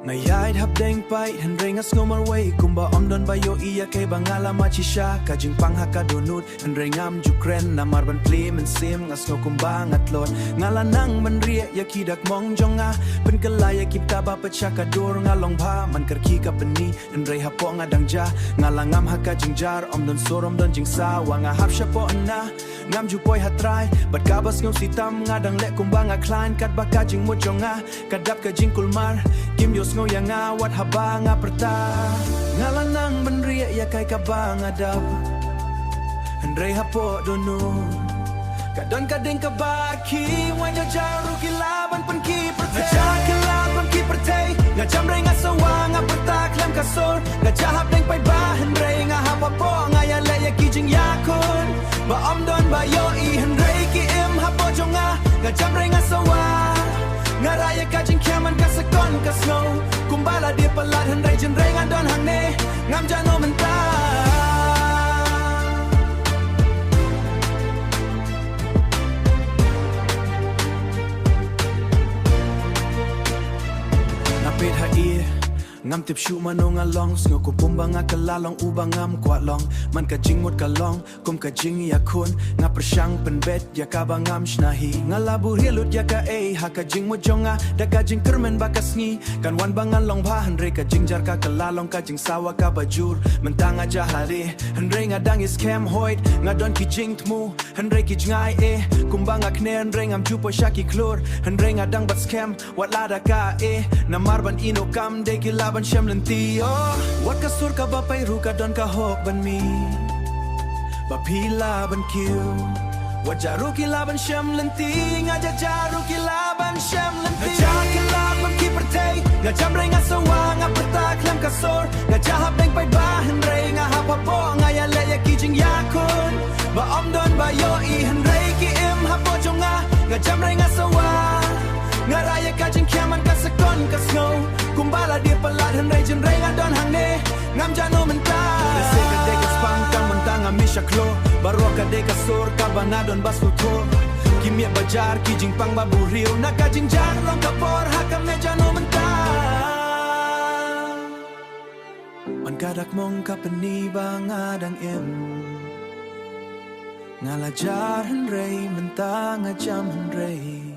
Ngayay habdeng pai henrengas ngomarway kumba omdon bayo iya kay bangala machisha kajing panghaka donut henrengam jukren namar ban pli mensim ngas ngo kumba ngatlot ngalanang manria yakidak mong jonga penkelaya kita ba pechakadur ngalong ba man kerki ka peni henrei hapo ngadang ja ngalangam haka jingjar omdon sorom don jingsa wanga hap syapo na ngam jupoy hatrai bat kabas ngau sitam ngadang lek kumba ngaklan kat baka jing mo jonga kadap ka jing kulmar kim yos ngo yang ngawat haba ngaperta ngalanang benria ya kai kabang adap hendrei hapo donu kadon kadeng kabaki wanyo jaru kilaban penki pertei ngajak kilaban ki pertei ngajam rei ngasawa ngaperta klam kasor ngajahap deng pai ba hendrei ngahap hapo ngayale ya kijing yakun ba omdon ba yo I hendrei ki im hapo jonga ngajam rei ngasawa ngaraya kajing kiaman kasakon kasno kumbala dia pelat hendai jenrei ngadon hang ne ngam jano mentah napit hair ngam tip shu manong along sngo ko pumba nga kalalong ubang ngam kwalong man ka jing mot kalong kum ka jing ya kun nga persyang penbet ya ka bangam shnahi nga labu hilut ya ka ha ka jing mo jonga da ka jing kermen bakas ngi kan wan bangan long ba hendre ka jing jar ka kalalong ka jing sawa ka bajur mentang aja hari hendre nga dang is cam hoid nga don ki jing tmu hendre ki jingai kumba nga kne hendre ngam jupo shaki klor hendre nga dang bat scam wat lada ka namar ban ino kam de ki ban syam lenti oh wat kasur ka bapai ruka don ka hok ban mi bapila ban kiu wat jaru kila ban syam lenti ngaja jaru kila ban syam lenti ngajak kila ban ki pertei ngajam rei ngasawa ngapeta klam kasor ngajahap deng pai ba hendrei ngahap hapo ngayale ya kijing yakun ba omdon ba yo I hendrei ki im hapo jonga ngajam rei ngasawa ngaraya kajing kiaman kasakon kasno kumbala dia pelat hendai jenrei ngadon hang ne ngam jano mentah dese kade kaspang kang mentang amisha klo baro kade kasur kabanadon basuto kimia bajar kijing pang babu riu nak kajing jar long kapor hakam ne jano mentah man kadak mong kapeni bangadang em ngalajar hendrei mentang ajam hendrei